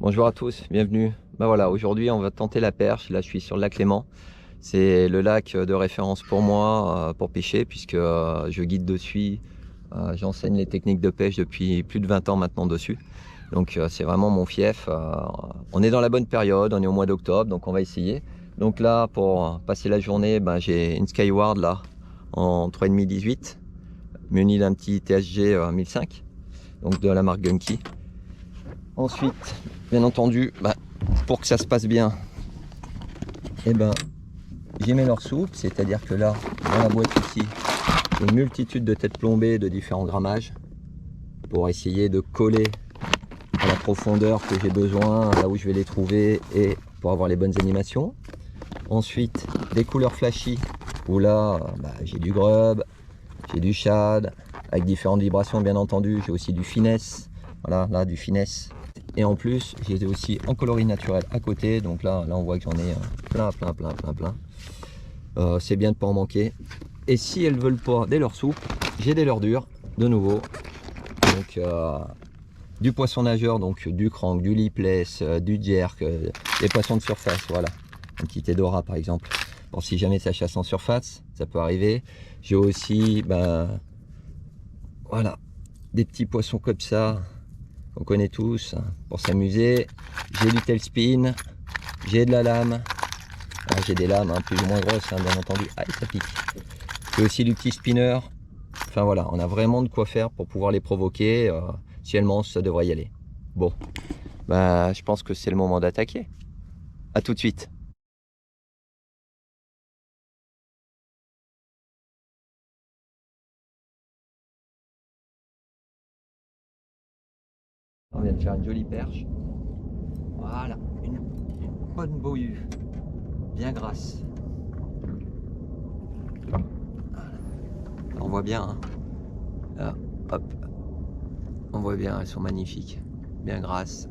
Bonjour à tous, bienvenue. Ben voilà, aujourd'hui on va tenter la perche. Là je suis sur le lac Léman. C'est le lac de référence pour moi pour pêcher puisque je guide dessus. J'enseigne les techniques de pêche depuis plus de 20 ans maintenant dessus. Donc c'est vraiment mon fief. On est dans la bonne période, on est au mois d'octobre, donc on va essayer. Donc là pour passer la journée, j'ai une Skyward là en 3,5 18 muni d'un petit TSG 1005, donc de la marque Gunky. Ensuite, bien entendu, pour que ça se passe bien, j'y mets leur soupe, c'est-à-dire que là, dans la boîte ici, j'ai une multitude de têtes plombées de différents grammages pour essayer de coller à la profondeur que j'ai besoin, là où je vais les trouver et pour avoir les bonnes animations. Ensuite, des couleurs flashy où là, j'ai du grub, j'ai du shad, avec différentes vibrations bien entendu, j'ai aussi du finesse, voilà, là du finesse. Et en plus, j'ai aussi en coloris naturel à côté. Donc là on voit que j'en ai plein. C'est bien de ne pas en manquer. Et si elles veulent pas des leurres souples, j'ai des leurres dures de nouveau. Donc du poisson nageur, donc du crank, du lipless, du jerk, des poissons de surface. Voilà, un petit Edora par exemple. Bon, si jamais ça chasse en surface, ça peut arriver. J'ai aussi, voilà, des petits poissons comme ça. On connaît tous pour s'amuser. J'ai du tailspin, j'ai de la lame, j'ai des lames plus ou moins grosses bien entendu. Ah, ça pique. J'ai aussi du petit spinner. Enfin voilà, on a vraiment de quoi faire pour pouvoir les provoquer. Si elles mangent, ça devrait y aller. Bon, je pense que c'est le moment d'attaquer. À tout de suite. On vient de faire une jolie perche. Voilà, une bonne bohue, bien grasse. On voit bien, là, hop, on voit bien, elles sont magnifiques, bien grasses.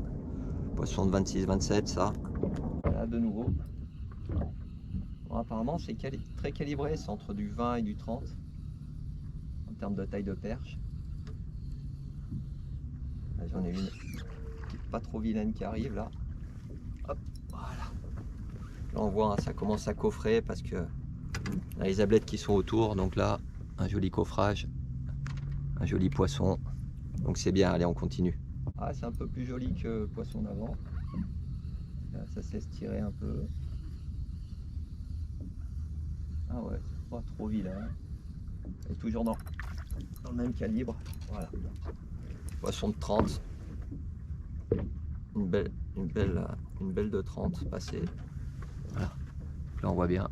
Poisson de 26-27 ça. Voilà de nouveau. Bon, apparemment c'est très calibré, c'est entre du 20 et du 30 en termes de taille de perche. J'en ai une qui est pas trop vilaine qui arrive là. Hop, voilà. Là on voit, ça commence à coffrer parce que là, les ablettes qui sont autour, donc là un joli coffrage, un joli poisson. Donc c'est bien, allez on continue. Ah, c'est un peu plus joli que le poisson d'avant. Ça se laisse tirer un peu. Ah ouais, c'est pas trop vilain. Et toujours dans le même calibre. Voilà. Poisson de 30. Une belle de 30 passée. Voilà. Là on voit bien.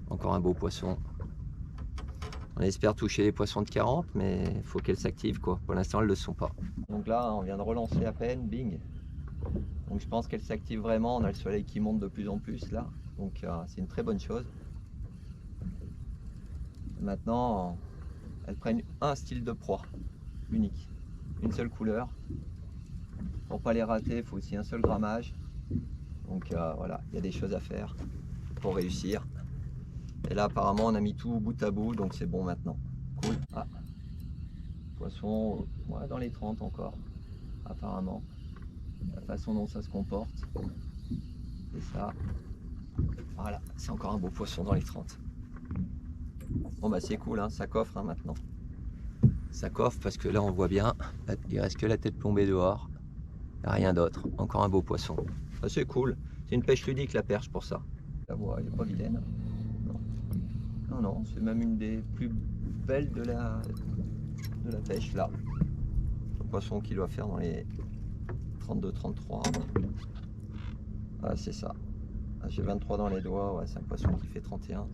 Encore un beau poisson. On espère toucher les poissons de 40, mais il faut qu'elles s'activent quoi. Pour l'instant elles ne le sont pas. Donc là on vient de relancer à peine, bing. Donc je pense qu'elles s'activent vraiment. On a le soleil qui monte de plus en plus là. Donc c'est une très bonne chose. Maintenant elles prennent un style de proie unique. Une seule couleur. Pour pas les rater, il faut aussi un seul grammage. Donc voilà, il y a des choses à faire pour réussir. Et là apparemment on a mis tout bout à bout, donc c'est bon maintenant. Cool. Ah. Poisson dans les 30 encore, apparemment. La façon dont ça se comporte. Et ça. Voilà, c'est encore un beau poisson dans les 30. Bon c'est cool, ça coffre maintenant. Ça coffre parce que là on voit bien, il reste que la tête plombée dehors. Il n'y a rien d'autre, encore un beau poisson. C'est cool, c'est une pêche ludique la perche pour ça. La voie elle n'est pas vilaine. Non, c'est même une des plus belles de la pêche là. Le poisson qui doit faire dans les 32-33. Ah c'est ça. J'ai 23 dans les doigts, c'est un poisson qui fait 31.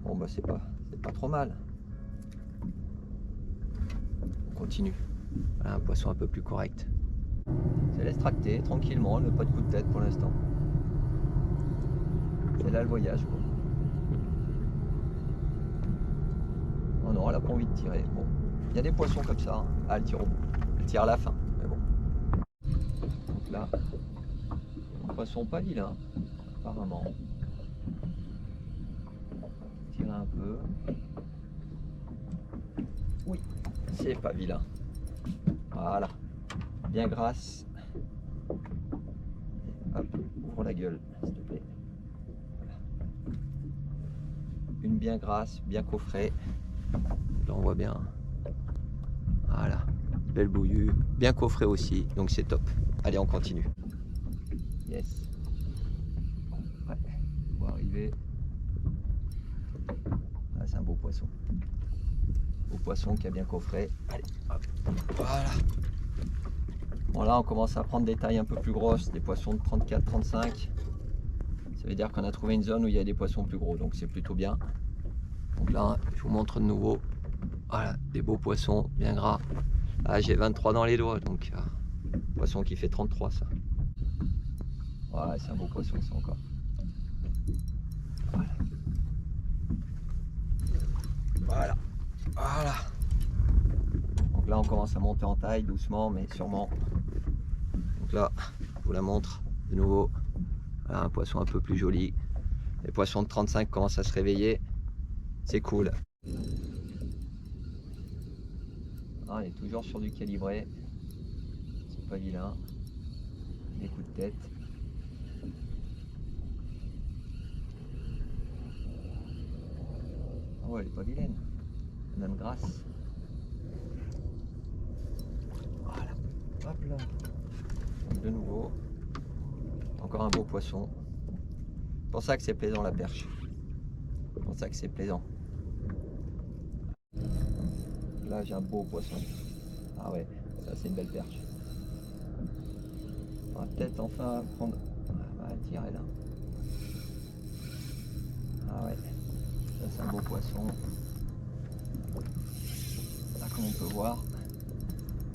Bon c'est pas trop mal. On continue. Voilà, un poisson un peu plus correct. Ça laisse tracter tranquillement, pas de coup de tête pour l'instant. C'est là le voyage quoi. Oh non, elle a pas envie de tirer. Bon, il y a des poissons comme ça. Ah, elle tire au bout. Elle tire à la fin, mais bon. Donc là, un poisson pas vilain, apparemment. Tirer un peu. Oui, c'est pas vilain. Voilà, bien grasse. pour la gueule, s'il te plaît. Voilà. Une bien grasse, bien coffrée. Là on voit bien. Voilà, belle bouillue, bien coffrée aussi, donc c'est top. Allez, on continue. Yes. Ouais, on va arriver. Ah, c'est un beau poisson. Beau poisson qui a bien coffré. Allez, hop. Voilà. Bon, là, on commence à prendre des tailles un peu plus grosses, des poissons de 34-35. Ça veut dire qu'on a trouvé une zone où il y a des poissons plus gros, donc c'est plutôt bien. Donc là, je vous montre de nouveau. Voilà, des beaux poissons, bien gras. Ah, j'ai 23 dans les doigts, donc poisson qui fait 33, ça. Ouais, c'est un beau poisson, ça encore. Voilà. Voilà. Voilà. Donc là, on commence à monter en taille doucement, mais sûrement. Donc là, je vous la montre de nouveau. Voilà, un poisson un peu plus joli. Les poissons de 35 commencent à se réveiller. C'est cool. Ah, il est toujours sur du calibré. C'est pas vilain. Des coups de tête. Oh, elle est pas vilaine. Même grasse. Voilà. Hop là. Donc de nouveau. Encore un beau poisson. C'est pour ça que c'est plaisant la perche. C'est pour ça que c'est plaisant. Là j'ai un beau poisson. Ah ouais, ça c'est une belle perche. On va peut-être enfin prendre. On va tirer là. Ah ouais, ça c'est un beau poisson. Là comme on peut voir,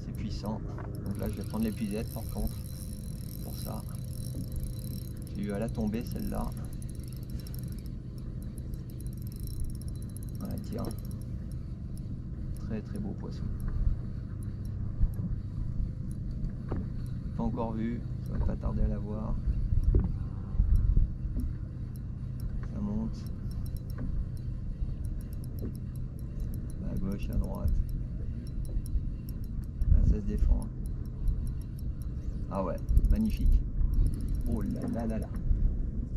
c'est puissant. Donc là je vais prendre l'épuisette par contre. Pour ça. J'ai eu à la tomber celle-là. Voilà, tire. Très très beau poisson. Pas encore vu, ça va pas tarder à la voir. Ça monte. À gauche, à droite. Là, ça se défend. Ah ouais, magnifique. Oh là là là là.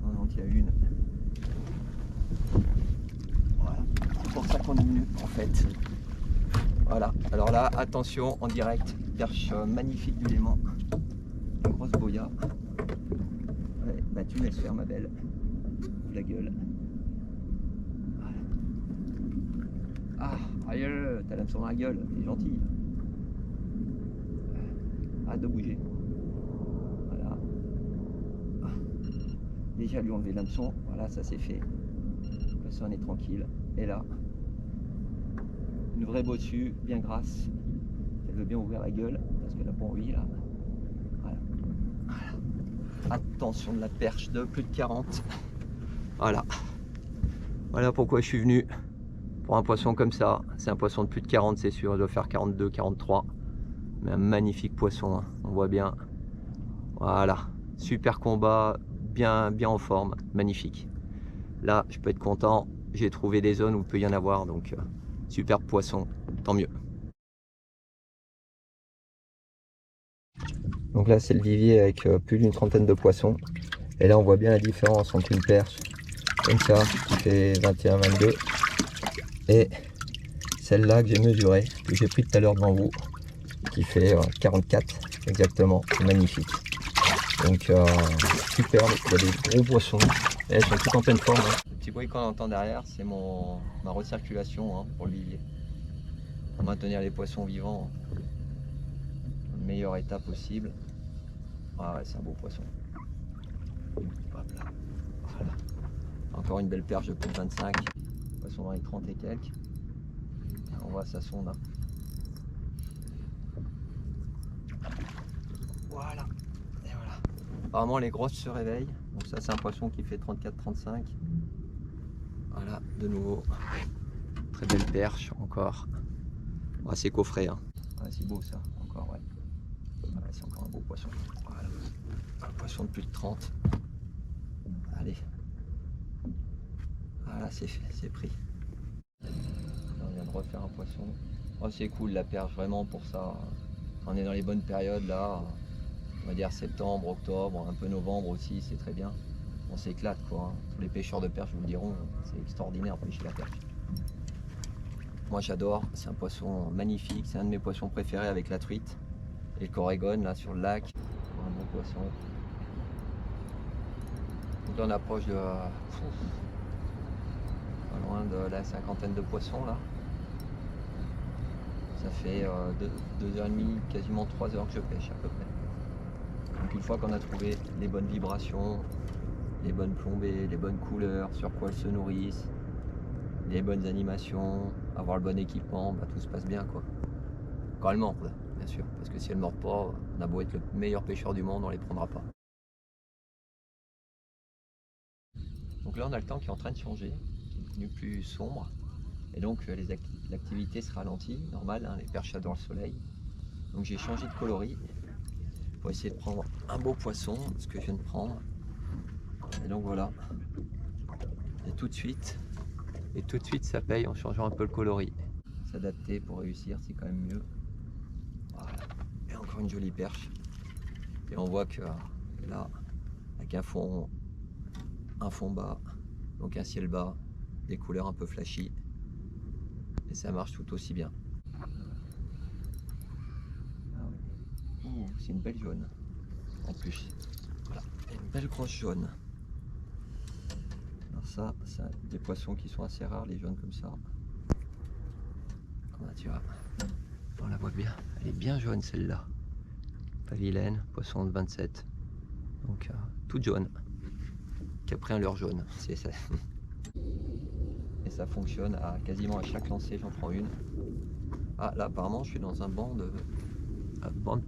Oh non, il y a une. Voilà, c'est pour ça qu'on est venu en fait. Voilà, alors là, attention, en direct, perche magnifique du Léman. Une grosse boya. Ouais, bah tu me laisses faire ma belle. La gueule. Voilà. Ah, aïe, t'as l'hameçon dans la gueule, il est gentil. Hâte de bouger. Voilà. Ah. Déjà lui enlever l'hameçon, voilà, ça c'est fait. Comme ça on est tranquille. Et là, une vraie bossue, bien grasse. Elle veut bien ouvrir la gueule, parce qu'elle n'a pas envie là. Voilà. Voilà. Attention de la perche de plus de 40. Voilà. Voilà pourquoi je suis venu. Pour un poisson comme ça, c'est un poisson de plus de 40, c'est sûr, il doit faire 42, 43. Mais un magnifique poisson, hein. On voit bien. Voilà, super combat, bien en forme, magnifique. Là, je peux être content, j'ai trouvé des zones où il peut y en avoir, donc super poisson, tant mieux. Donc là, c'est le vivier avec plus d'une trentaine de poissons. Et là, on voit bien la différence entre une perche comme ça, qui fait 21-22, et celle-là que j'ai mesurée, que j'ai pris tout à l'heure devant vous, qui fait 44 exactement, c'est magnifique. Donc superbe, il y a des gros poissons, et elles sont toutes en pleine forme. Hein. Le petit bruit qu'on entend derrière, c'est ma recirculation hein, pour le vivier. Pour maintenir les poissons vivants dans le meilleur état possible. Ah ouais, c'est un beau poisson. Hop là. Voilà. Encore une belle perche de plus de 25. Poisson dans les 30 et quelques. On voit sa sonde. Hein. Voilà. Et voilà. Apparemment les grosses se réveillent. Donc ça c'est un poisson qui fait 34-35. Voilà, de nouveau. Très belle perche encore. Ah, c'est coffré. Hein. Ah, c'est beau ça, encore ouais. Voilà, c'est encore un beau poisson. Voilà. Un poisson de plus de 30. Allez. Voilà, c'est fait, c'est pris. Là, on vient de refaire un poisson. Oh, c'est cool la perche, vraiment pour ça. On est dans les bonnes périodes là. on va dire septembre, octobre, un peu novembre aussi, c'est très bien. On s'éclate quoi, hein. Tous les pêcheurs de perche vous le diront, c'est extraordinaire pêcher la perche. Moi j'adore, c'est un poisson magnifique, c'est un de mes poissons préférés avec la truite et le corégone là sur le lac. Un bon poisson. Donc là on approche de pas loin de la cinquantaine de poissons là. Ça fait 2h30, quasiment 3 heures que je pêche à peu près. Donc une fois qu'on a trouvé les bonnes vibrations, les bonnes plombées, les bonnes couleurs, sur quoi elles se nourrissent, les bonnes animations, avoir le bon équipement, bah, tout se passe bien quoi. Quand elles mordent, bien sûr, parce que si elles ne mordent pas, on a beau être le meilleur pêcheur du monde, on les prendra pas. Donc là on a le temps qui est en train de changer, qui est devenu plus sombre, et donc l'activité se ralentit, normal, hein, les perches adorent le soleil. Donc j'ai changé de coloris pour essayer de prendre un beau poisson, ce que je viens de prendre. Et donc voilà, et tout de suite ça paye en changeant un peu le coloris. S'adapter pour réussir, c'est quand même mieux. Voilà, et encore une jolie perche. Et on voit que là, avec un fond bas, donc un ciel bas, des couleurs un peu flashy, et ça marche tout aussi bien. C'est une belle jaune en plus. Voilà, une belle grosse jaune. Alors ça, c'est des poissons qui sont assez rares, les jaunes comme ça. Voilà, tu vois, on la voit bien. Elle est bien jaune celle-là. Pas vilaine, poisson de 27. Donc toute jaune. Qui a pris un leurre jaune. C'est ça. Et ça fonctionne à quasiment à chaque lancée, j'en prends une. Ah là apparemment je suis dans un banc de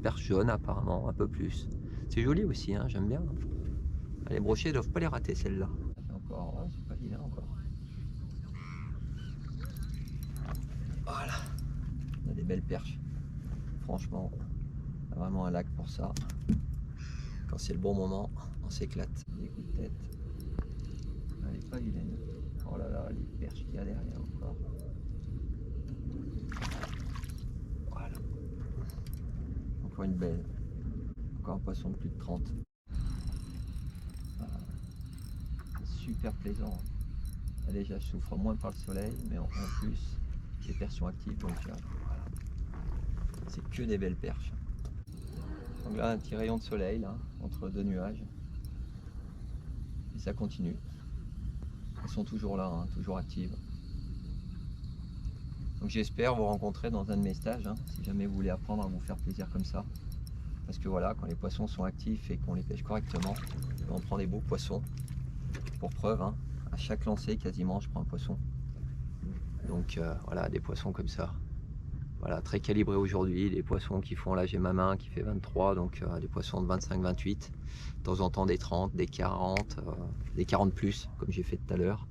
perches jaunes apparemment, un peu plus. C'est joli aussi, hein, j'aime bien. Les brochets ne doivent pas les rater celles-là. Encore, ouais, c'est pas vilain encore. Voilà, on a des belles perches. Franchement, on a vraiment un lac pour ça. Quand c'est le bon moment, on s'éclate. Des coups de tête. Elle est pas vilaine. Oh là là, les perches qu'il y a derrière encore. Voilà. Encore une belle. Encore un poisson de plus de 30. Super plaisant. Déjà je souffre moins par le soleil, mais en plus les perches sont actives, donc voilà. C'est que des belles perches. Donc là un petit rayon de soleil là, entre deux nuages, et ça continue. Elles sont toujours là, hein, toujours actives. Donc j'espère vous rencontrer dans un de mes stages, hein, si jamais vous voulez apprendre à vous faire plaisir comme ça. Parce que voilà, quand les poissons sont actifs et qu'on les pêche correctement, on prend des beaux poissons. Pour preuve, hein, à chaque lancée quasiment je prends un poisson. Donc voilà, des poissons comme ça. Voilà, très calibré aujourd'hui, des poissons qui font, là j'ai ma main qui fait 23, donc des poissons de 25-28, de temps en temps des 30, des 40, des 40 plus, comme j'ai fait tout à l'heure.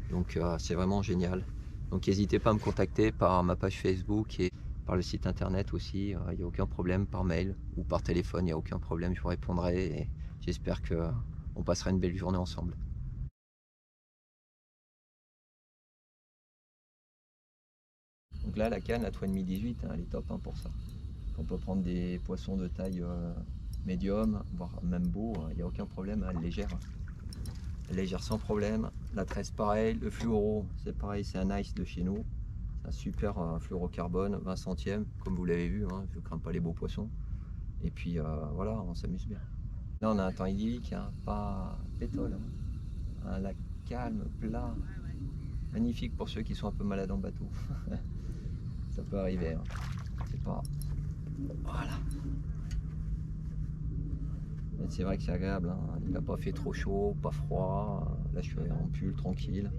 Donc c'est vraiment génial. Donc n'hésitez pas à me contacter par ma page Facebook et par le site internet aussi, il n'y a aucun problème, par mail ou par téléphone, il n'y a aucun problème, je vous répondrai et j'espère qu'on passera une belle journée ensemble. Donc là, la canne à 3,5 18, hein, elle est top, hein, pour ça. On peut prendre des poissons de taille médium, voire même beau, il n'y a aucun problème, hein, elle les gère. Elle les gère sans problème. La tresse pareil, le fluoro, c'est pareil, c'est un ice de chez nous. Un super fluorocarbone, 20 centièmes, comme vous l'avez vu, hein, je ne crains pas les beaux poissons. Et puis voilà, on s'amuse bien. Là on a un temps idyllique, hein, pas pétole, hein. Un lac calme, plat, magnifique pour ceux qui sont un peu malades en bateau. Ça peut arriver, hein. C'est pas... Voilà. C'est vrai que c'est agréable, hein. Il n'a pas fait trop chaud, pas froid. Là je suis en pull, tranquille.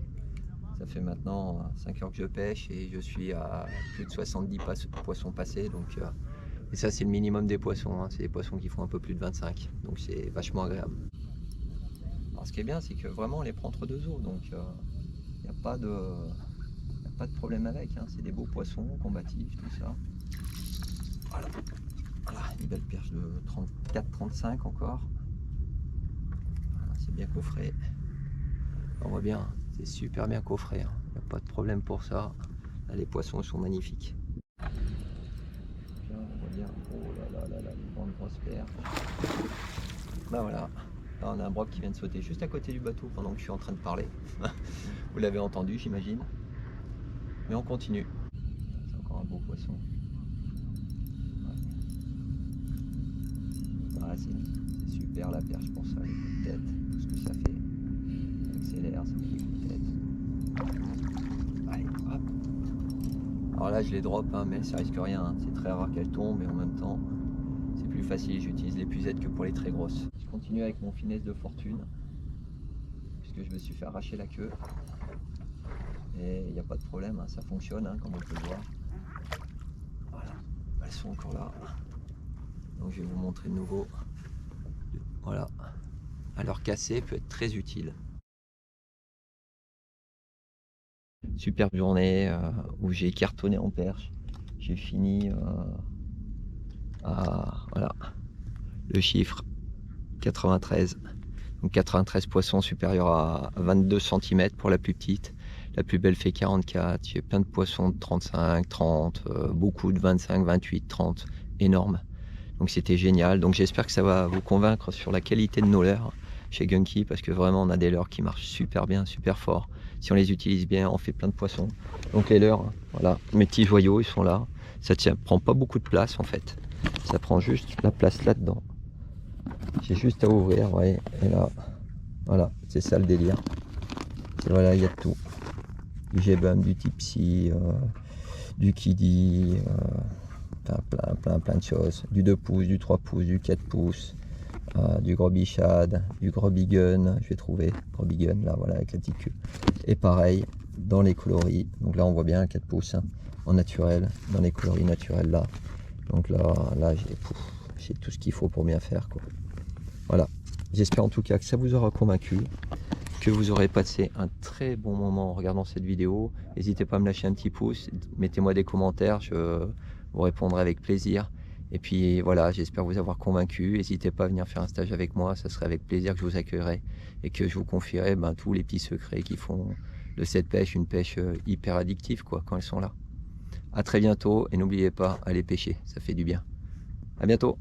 Ça fait maintenant 5 heures que je pêche et je suis à plus de 70 poissons passés. Donc, et ça c'est le minimum des poissons, hein. C'est des poissons qui font un peu plus de 25. Donc c'est vachement agréable. Alors ce qui est bien, c'est que vraiment on les prend entre deux eaux. Donc il n'y a pas de problème avec, hein. C'est des beaux poissons combatifs, tout ça. Voilà. Voilà, une belle perche de 34-35 encore. Voilà, c'est bien coffré. On voit bien, c'est super bien coffré, hein. Il n'y a pas de problème pour ça. Là, les poissons sont magnifiques. Là, on voit bien, oh là là là là, les bandes grosse perche. Ben voilà, là, on a un broc qui vient de sauter juste à côté du bateau pendant que je suis en train de parler. Vous l'avez entendu, j'imagine. Mais on continue. C'est encore un beau poisson. Voilà, c'est super la perche pour ça, les coups de tête, tout ce que ça fait. Ça accélère, ça fait des coups de tête. Allez, hop. Alors là, je les drop, hein, mais ça risque rien. Hein. C'est très rare qu'elles tombent, et en même temps, c'est plus facile. J'utilise les puzettes que pour les très grosses. Je continue avec mon finesse de fortune, puisque je me suis fait arracher la queue. Et il n'y a pas de problème, hein, ça fonctionne, hein, comme on peut le voir. Voilà, elles sont encore là. Donc je vais vous montrer de nouveau. Voilà, à leur casser peut être très utile. Superbe journée où j'ai cartonné en perche. J'ai fini à voilà, le chiffre 93. Donc 93 poissons supérieurs à 22 cm pour la plus petite. La plus belle fait 44. J'ai plein de poissons de 35, 30, beaucoup de 25, 28, 30. Énorme. Donc c'était génial. Donc j'espère que ça va vous convaincre sur la qualité de nos leurres chez Gunky, parce que vraiment on a des leurres qui marchent super bien, super fort. Si on les utilise bien, on fait plein de poissons. Donc les leurres, voilà, mes petits joyaux, ils sont là. Ça prend pas beaucoup de place en fait. Ça prend juste la place là-dedans. J'ai juste à ouvrir, vous voyez, et là, voilà, c'est ça le délire. Et voilà, il y a de tout. Du G-Bum, du Tipsy, du Kiddy, plein de choses. Du 2 pouces, du 3 pouces, du 4 pouces, du gros bichade, du gros bigun, je vais trouver, gros bigun, là, voilà, avec la petite queue. Et pareil, dans les coloris, donc là on voit bien 4 pouces, hein, en naturel, dans les coloris naturels, là. Donc là j'ai tout ce qu'il faut pour bien faire, quoi. Voilà, j'espère en tout cas que ça vous aura convaincu, que vous aurez passé un très bon moment en regardant cette vidéo. N'hésitez pas à me lâcher un petit pouce, mettez-moi des commentaires, je vous répondrai avec plaisir. Et puis voilà, j'espère vous avoir convaincu. N'hésitez pas à venir faire un stage avec moi, ça serait avec plaisir que je vous accueillerai et que je vous confierai tous les petits secrets qui font de cette pêche une pêche hyper addictive, quoi, quand elles sont là. À très bientôt et n'oubliez pas, allez pêcher, ça fait du bien. À bientôt.